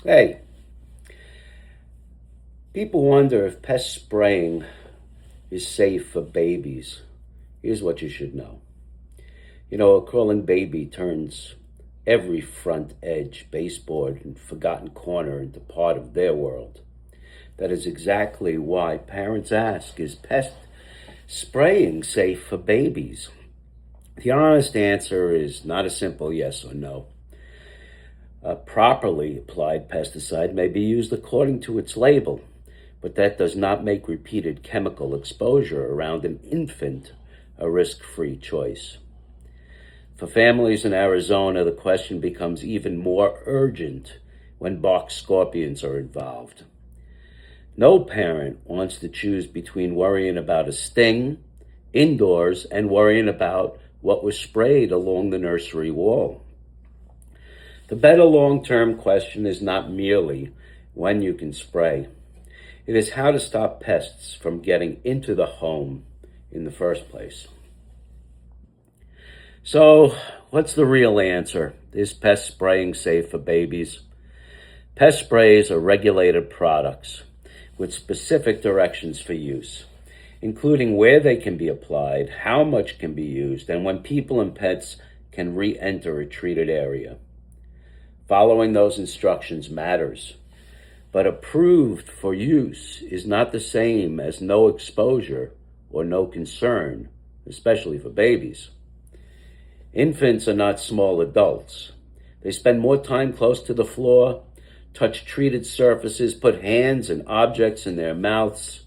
Hey, people wonder if pest spraying is safe for babies. Here's what you should know. A crawling baby turns every front edge, baseboard, and forgotten corner into part of their world. That is exactly why parents ask, is pest spraying safe for babies? The honest answer is not a simple yes or no. A properly applied pesticide may be used according to its label, but that does not make repeated chemical exposure around an infant a risk-free choice. For families in Arizona, the question becomes even more urgent when box scorpions are involved. No parent wants to choose between worrying about a sting indoors and worrying about what was sprayed along the nursery wall. The better long-term question is not merely when you can spray. It is how to stop pests from getting into the home in the first place. So, what's the real answer? Is pest spraying safe for babies? Pest sprays are regulated products with specific directions for use, including where they can be applied, how much can be used, and when people and pets can re-enter a treated area. Following those instructions matters, but approved for use is not the same as no exposure or no concern, especially for babies. Infants are not small adults. They spend more time close to the floor, touch treated surfaces, put hands and objects in their mouths,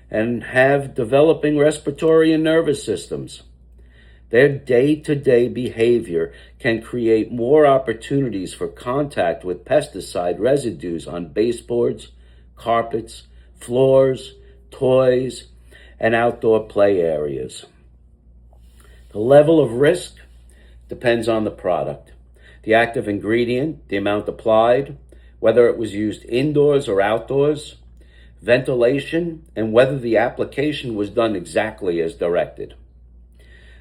and have developing respiratory and nervous systems. Their day-to-day behavior can create more opportunities for contact with pesticide residues on baseboards, carpets, floors, toys, and outdoor play areas. The level of risk depends on the product, the active ingredient, the amount applied, whether it was used indoors or outdoors, ventilation, and whether the application was done exactly as directed.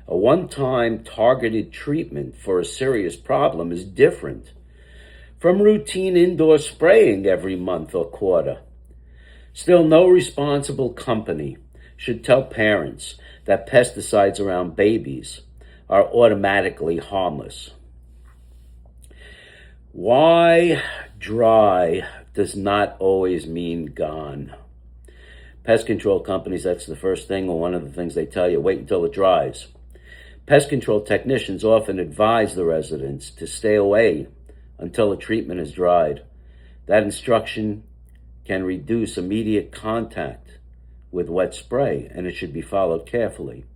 A one-time targeted treatment for a serious problem is different from routine indoor spraying every month or quarter. Still, no responsible company should tell parents that pesticides around babies are automatically harmless. Why dry does not always mean gone. Pest control companies, that's the first thing, or one of the things they tell you, wait until it dries. Pest control technicians often advise the residents to stay away until a treatment is dried. That instruction can reduce immediate contact with wet spray, and it should be followed carefully.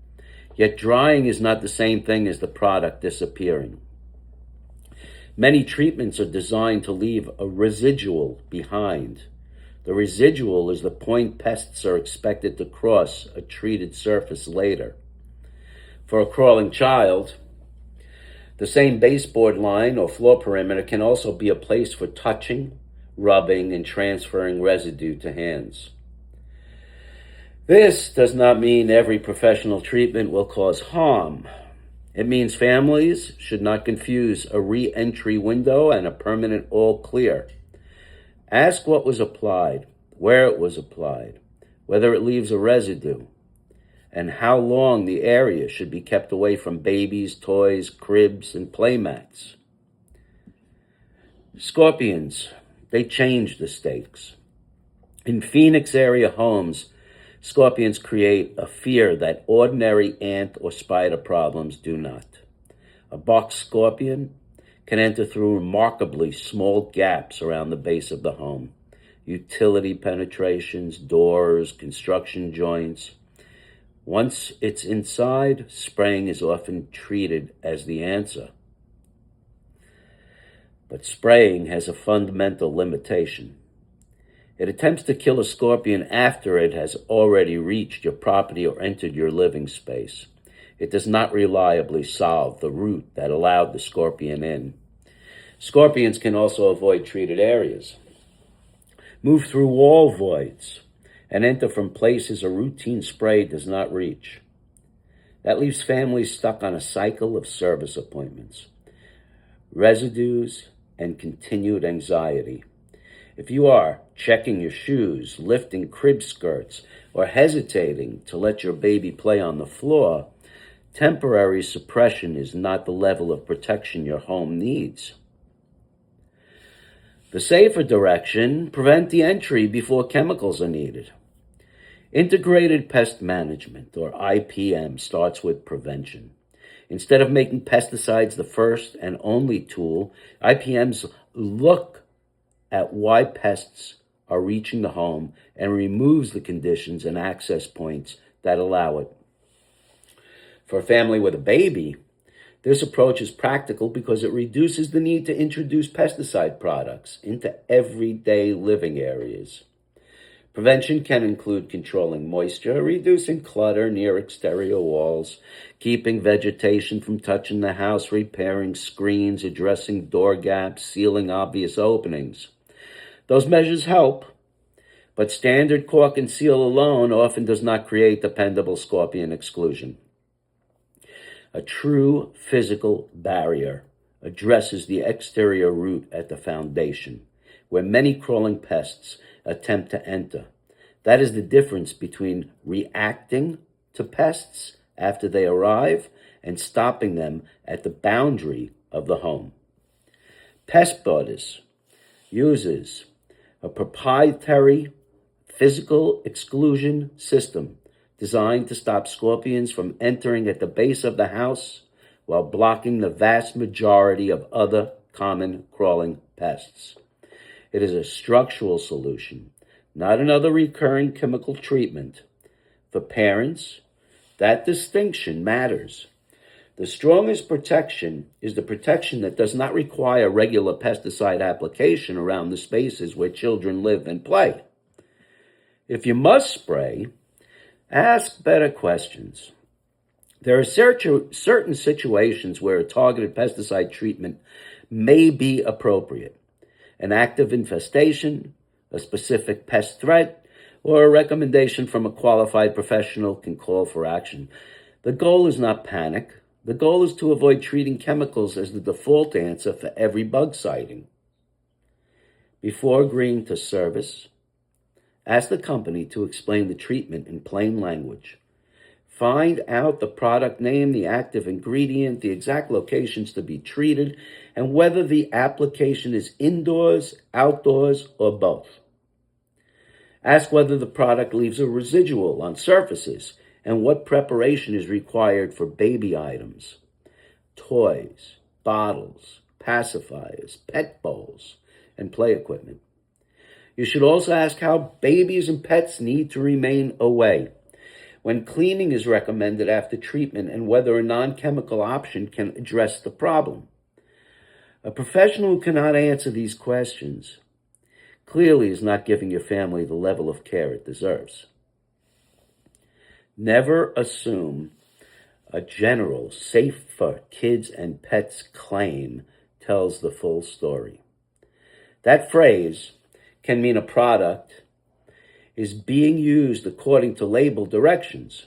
Yet drying is not the same thing as the product disappearing. Many treatments are designed to leave a residual behind. The residual is the point pests are expected to cross a treated surface later. For a crawling child, the same baseboard line or floor perimeter can also be a place for touching, rubbing, and transferring residue to hands. This does not mean every professional treatment will cause harm. It means families should not confuse a re-entry window and a permanent all clear. Ask what was applied, where it was applied, whether it leaves a residue, and how long the area should be kept away from babies, toys, cribs, and play mats. Scorpions, they change the stakes. In Phoenix area homes, scorpions create a fear that ordinary ant or spider problems do not. A box scorpion can enter through remarkably small gaps around the base of the home. Utility penetrations, doors, construction joints. Once it's inside, spraying is often treated as the answer. But spraying has a fundamental limitation. It attempts to kill a scorpion after it has already reached your property or entered your living space. It does not reliably solve the route that allowed the scorpion in. Scorpions can also avoid treated areas, move through wall voids, and enter from places a routine spray does not reach. That leaves families stuck on a cycle of service appointments, residues, and continued anxiety. If you are checking your shoes, lifting crib skirts, or hesitating to let your baby play on the floor, temporary suppression is not the level of protection your home needs. The safer direction: prevent the entry before chemicals are needed. Integrated pest management, or IPM, starts with prevention. Instead of making pesticides the first and only tool, IPMs look at why pests are reaching the home and removes the conditions and access points that allow it. For a family with a baby, this approach is practical because it reduces the need to introduce pesticide products into everyday living areas. Prevention can include controlling moisture, reducing clutter near exterior walls, keeping vegetation from touching the house, repairing screens, addressing door gaps, sealing obvious openings. Those measures help, but standard caulk and seal alone often does not create dependable scorpion exclusion. A true physical barrier addresses the exterior root at the foundation, where many crawling pests attempt to enter. That is the difference between reacting to pests after they arrive and stopping them at the boundary of the home. Pest Butters uses a proprietary physical exclusion system designed to stop scorpions from entering at the base of the house while blocking the vast majority of other common crawling pests. It is a structural solution, not another recurring chemical treatment. For parents, that distinction matters. The strongest protection is the protection that does not require regular pesticide application around the spaces where children live and play. If you must spray, ask better questions. There are certain situations where a targeted pesticide treatment may be appropriate. An active infestation, a specific pest threat, or a recommendation from a qualified professional can call for action. The goal is not panic. The goal is to avoid treating chemicals as the default answer for every bug sighting. Before agreeing to service, ask the company to explain the treatment in plain language. Find out the product name, the active ingredient, the exact locations to be treated, and whether the application is indoors, outdoors, or both. Ask whether the product leaves a residual on surfaces and what preparation is required for baby items, toys, bottles, pacifiers, pet bowls, and play equipment. You should also ask how babies and pets need to remain away, when cleaning is recommended after treatment, and whether a non-chemical option can address the problem. A professional who cannot answer these questions clearly is not giving your family the level of care it deserves. Never assume a general safe for kids and pets claim tells the full story. That phrase can mean a product is being used according to label directions.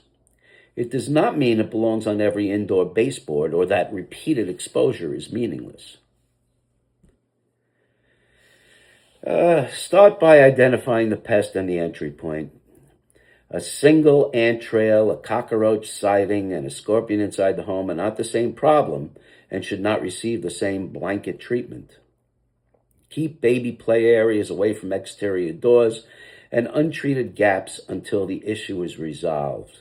It does not mean it belongs on every indoor baseboard or that repeated exposure is meaningless. Start by identifying the pest and the entry point. A single ant trail, a cockroach sighting, and a scorpion inside the home are not the same problem and should not receive the same blanket treatment. Keep baby play areas away from exterior doors and untreated gaps until the issue is resolved.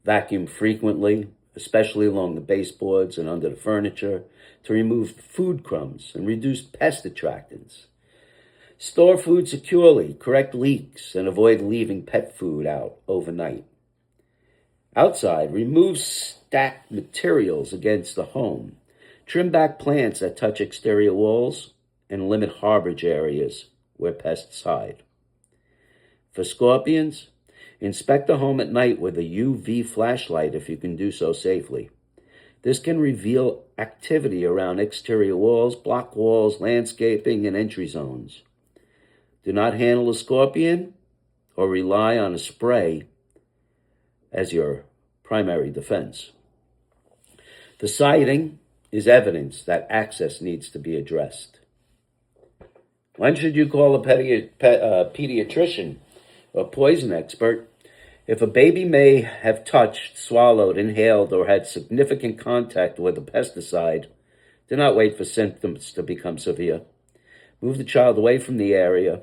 Vacuum frequently, especially along the baseboards and under the furniture, to remove food crumbs and reduce pest attractants. Store food securely, correct leaks, and avoid leaving pet food out overnight. Outside, remove stacked materials against the home. Trim back plants that touch exterior walls and limit harborage areas where pests hide. For scorpions, inspect the home at night with a UV flashlight if you can do so safely. This can reveal activity around exterior walls, block walls, landscaping, and entry zones. Do not handle a scorpion or rely on a spray as your primary defense. The sighting is evidence that access needs to be addressed. When should you call a pediatrician or poison expert? If a baby may have touched, swallowed, inhaled, or had significant contact with a pesticide, do not wait for symptoms to become severe. Move the child away from the area.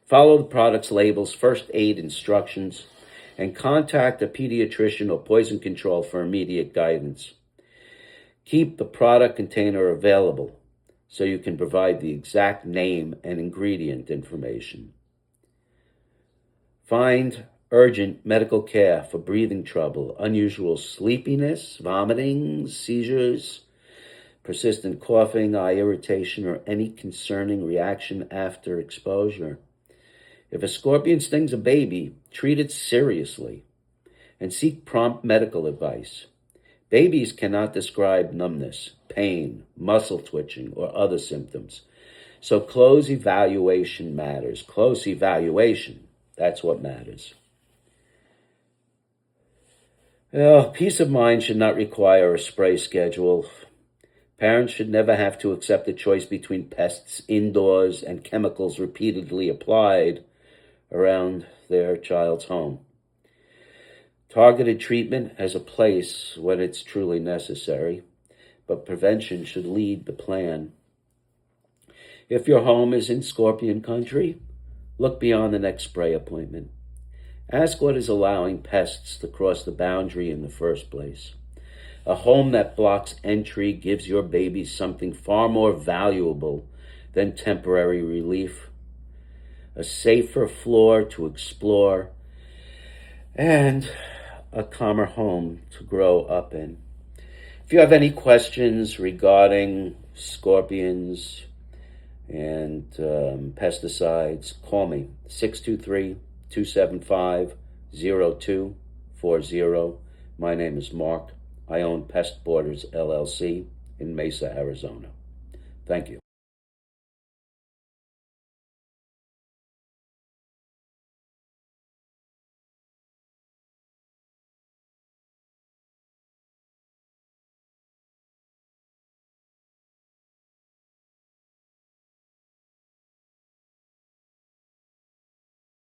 Follow the product's labels, first aid instructions, and contact a pediatrician or poison control for immediate guidance. Keep the product container available so you can provide the exact name and ingredient information. Find urgent medical care for breathing trouble, unusual sleepiness, vomiting, seizures, persistent coughing, eye irritation, or any concerning reaction after exposure. If a scorpion stings a baby, treat it seriously and seek prompt medical advice. Babies cannot describe numbness, pain, muscle twitching, or other symptoms. So close evaluation matters. Close evaluation, that's what matters. Peace of mind should not require a spray schedule. Parents should never have to accept a choice between pests indoors and chemicals repeatedly applied around their child's home. Targeted treatment has a place when it's truly necessary, but prevention should lead the plan. If your home is in scorpion country, look beyond the next spray appointment. Ask what is allowing pests to cross the boundary in the first place. A home that blocks entry gives your baby something far more valuable than temporary relief. A safer floor to explore, and a calmer home to grow up in. If you have any questions regarding scorpions and pesticides, call me, 623-275-0240. My name is Mark. I own Pest Borders, LLC in Mesa, Arizona. Thank you.